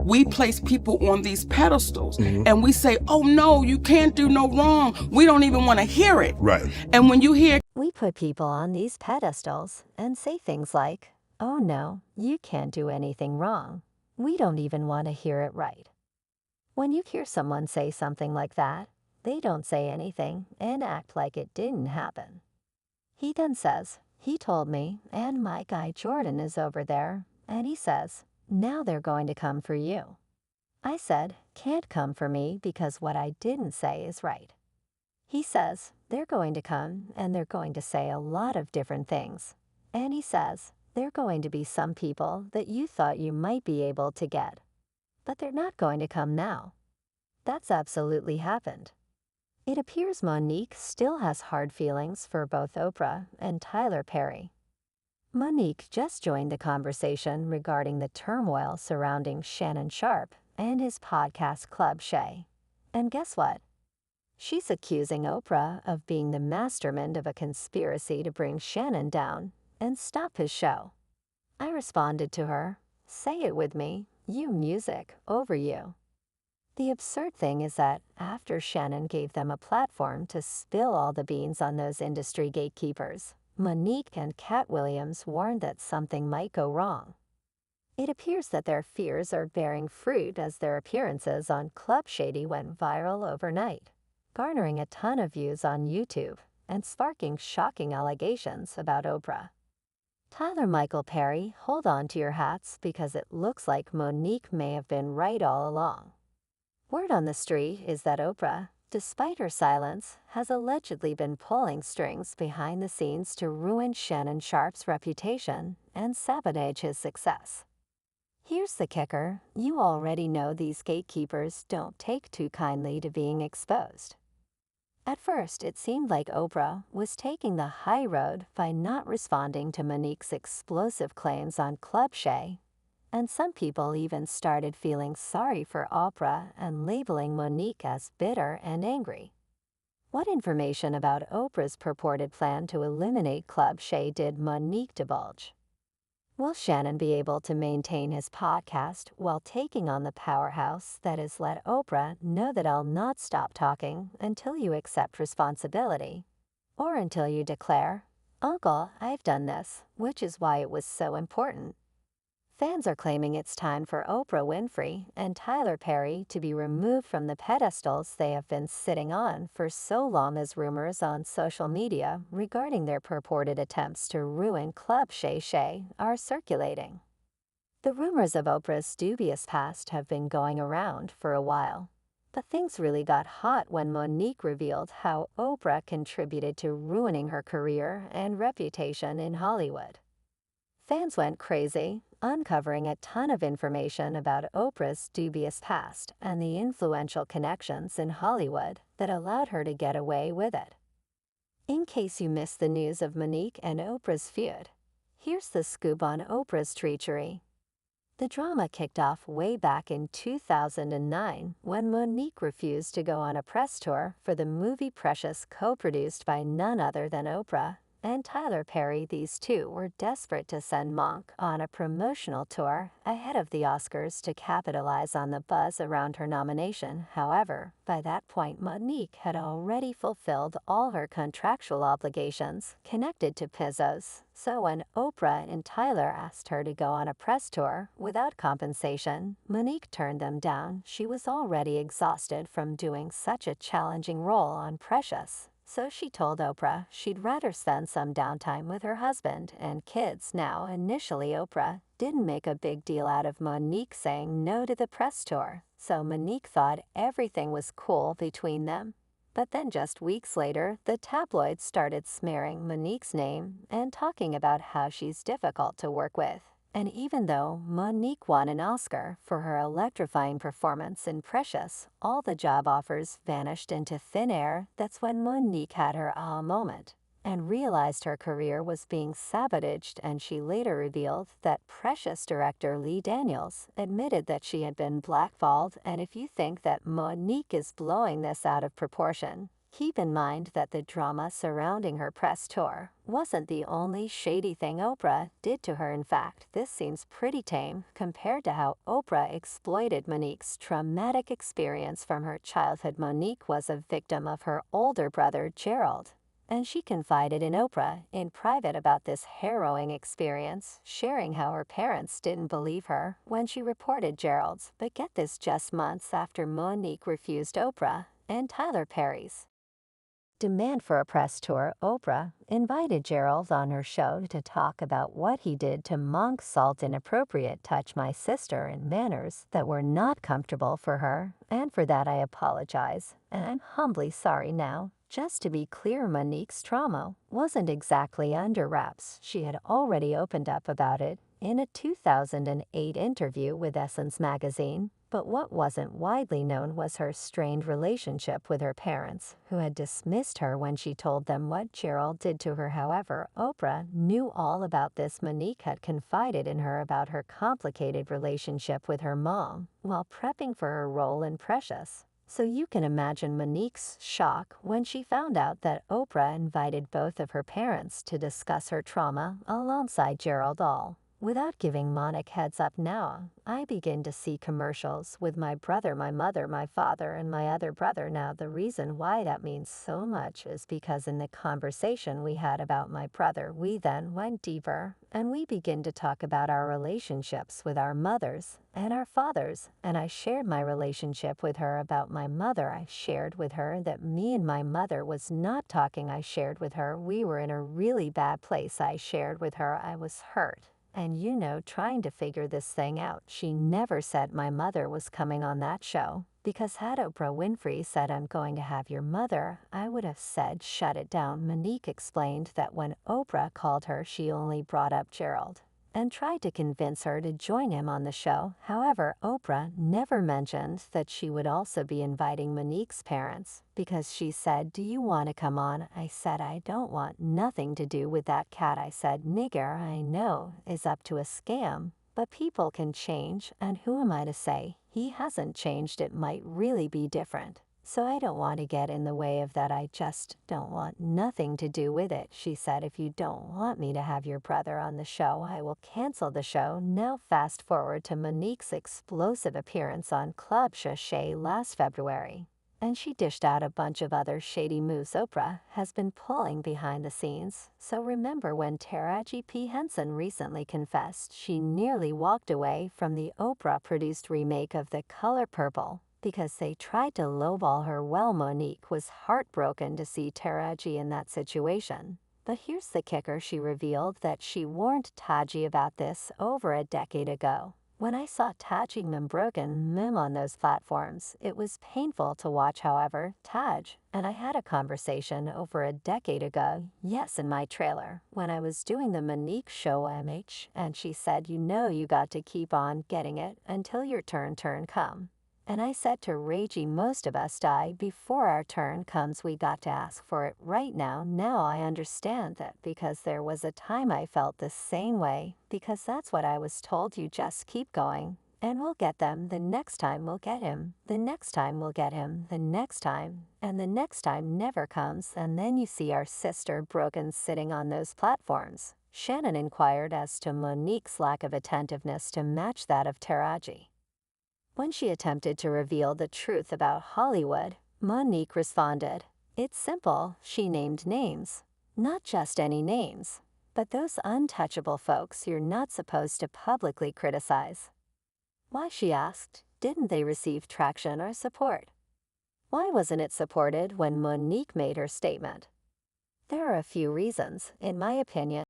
we place people on these pedestals and we say, oh no, you can't do no wrong. We don't even want to hear it. Right. And when you hear, We put people on these pedestals and say things like, oh no, you can't do anything wrong. We don't even want to hear it right. When you hear someone say something like that, they don't say anything and act like it didn't happen. He then says, he told me, and my guy Jordan is over there, and he says, now they're going to come for you. I said, can't come for me because what I didn't say is right. He says, they're going to come and they're going to say a lot of different things. And he says, they're going to be some people that you thought you might be able to get. But they're not going to come now. That's absolutely happened. It appears Monique still has hard feelings for both Oprah and Tyler Perry. Monique just joined the conversation regarding the turmoil surrounding Shannon Sharpe and his podcast club Shay. And guess what? She's accusing Oprah of being the mastermind of a conspiracy to bring Shannon down and stop his show. I responded to her, say it with me, you music over you. The absurd thing is that after Shannon gave them a platform to spill all the beans on those industry gatekeepers, Monique and Katt Williams warned that something might go wrong. It appears that their fears are bearing fruit as their appearances on Club Shady went viral overnight, garnering a ton of views on YouTube and sparking shocking allegations about Oprah. Tyler Michael Perry, hold on to your hats because it looks like Monique may have been right all along. Word on the street is that Oprah, despite her silence, has allegedly been pulling strings behind the scenes to ruin Shannon Sharpe's reputation and sabotage his success. Here's the kicker, you already know these gatekeepers don't take too kindly to being exposed. At first, it seemed like Oprah was taking the high road by not responding to Monique's explosive claims on Club Shay, and some people even started feeling sorry for Oprah and labeling Monique as bitter and angry. What information about Oprah's purported plan to eliminate Club Shay did Monique divulge? Will Shannon be able to maintain his podcast while taking on the powerhouse that has let Oprah know that I'll not stop talking until you accept responsibility, or until you declare, Uncle, I've done this, which is why it was so important? Fans are claiming it's time for Oprah Winfrey and Tyler Perry to be removed from the pedestals they have been sitting on for so long as rumors on social media regarding their purported attempts to ruin Club Shay Shay are circulating. The rumors of Oprah's dubious past have been going around for a while, but things really got hot when Monique revealed how Oprah contributed to ruining her career and reputation in Hollywood. Fans went crazy, uncovering a ton of information about Oprah's dubious past and the influential connections in Hollywood that allowed her to get away with it. In case you missed the news of Monique and Oprah's feud, here's the scoop on Oprah's treachery. The drama kicked off way back in 2009 when Monique refused to go on a press tour for the movie Precious, co-produced by none other than Oprah and Tyler Perry. These two were desperate to send Monk on a promotional tour ahead of the Oscars to capitalize on the buzz around her nomination. However, by that point, Monique had already fulfilled all her contractual obligations connected to Pizzos. So when Oprah and Tyler asked her to go on a press tour without compensation, Monique turned them down. She was already exhausted from doing such a challenging role on Precious. So she told Oprah she'd rather spend some downtime with her husband and kids. Now, initially Oprah didn't make a big deal out of Monique saying no to the press tour, so Monique thought everything was cool between them. But then just weeks later, the tabloids started smearing Monique's name and talking about how she's difficult to work with. And even though Monique won an Oscar for her electrifying performance in Precious, all the job offers vanished into thin air. That's when Monique had her aha moment and realized her career was being sabotaged, and she later revealed that Precious director Lee Daniels admitted that she had been blackballed. And if you think that Monique is blowing this out of proportion, Keep in mind that the drama surrounding her press tour wasn't the only shady thing Oprah did to her. In fact, this seems pretty tame compared to how Oprah exploited Monique's traumatic experience from her childhood. Monique was a victim of her older brother, Gerald, and she confided in Oprah in private about this harrowing experience, sharing how her parents didn't believe her when she reported Gerald's. But get this, just months after Monique refused Oprah and Tyler Perry's demand for a press tour, Oprah invited Gerald on her show to talk about what he did to Monk Salt inappropriate touch my sister in manners that were not comfortable for her, and for that I apologize, and I'm humbly sorry now. Just to be clear, Monique's trauma wasn't exactly under wraps. She had already opened up about it in a 2008 interview with Essence magazine. But what wasn't widely known was her strained relationship with her parents, who had dismissed her when she told them what Gerald did to her. However, Oprah knew all about this. Monique had confided in her about her complicated relationship with her mom while prepping for her role in Precious. So you can imagine Monique's shock when she found out that Oprah invited both of her parents to discuss her trauma alongside Gerald, all without giving Monique heads up. Now, I begin to see commercials with my brother, my mother, my father, and my other brother. Now, the reason why that means so much is because in the conversation we had about my brother, we then went deeper, and we begin to talk about our relationships with our mothers and our fathers, and I shared my relationship with her about my mother. I shared with her that me and my mother was not talking. I shared with her we were in a really bad place. I shared with her I was hurt. And trying to figure this thing out. She never said my mother was coming on that show, because had Oprah Winfrey said I'm going to have your mother, I would have said shut it down. Monique explained that when Oprah called her, she only brought up Gerald and tried to convince her to join him on the show. However, Oprah never mentioned that she would also be inviting Monique's parents, because she said, "Do you want to come on?" I said, "I don't want nothing to do with that cat." I said, "Nigger, I know, is up to a scam, but people can change, and who am I to say he hasn't changed? It might really be different. So I don't want to get in the way of that. I just don't want nothing to do with it." She said, "If you don't want me to have your brother on the show, I will cancel the show." Now fast forward to Monique's explosive appearance on Club Shay last February, and she dished out a bunch of other shady moves Oprah has been pulling behind the scenes. So remember when Taraji P. Henson recently confessed she nearly walked away from the Oprah-produced remake of The Color Purple because they tried to lowball her? Well, Monique was heartbroken to see Taraji in that situation. But here's the kicker: she revealed that she warned Taji about this over a decade ago. When I saw Taji broken meme on those platforms, it was painful to watch. However, Taj and I had a conversation over a decade ago, yes, in my trailer, when I was doing the Monique show MH, and she said, you got to keep on getting it until your turn come. And I said to Ragey, most of us die before our turn comes. We got to ask for it right now. Now I understand that, because there was a time I felt the same way, because that's what I was told. You just keep going, and we'll get them. The next time we'll get him. The next time we'll get him. The next time. And the next time never comes. And then you see our sister broken sitting on those platforms. Shannon inquired as to Monique's lack of attentiveness to match that of Taraji. When she attempted to reveal the truth about Hollywood, Monique responded, "It's simple." She named names. Not just any names, but those untouchable folks you're not supposed to publicly criticize. Why, she asked, didn't they receive traction or support? Why wasn't it supported when Monique made her statement? There are a few reasons, in my opinion.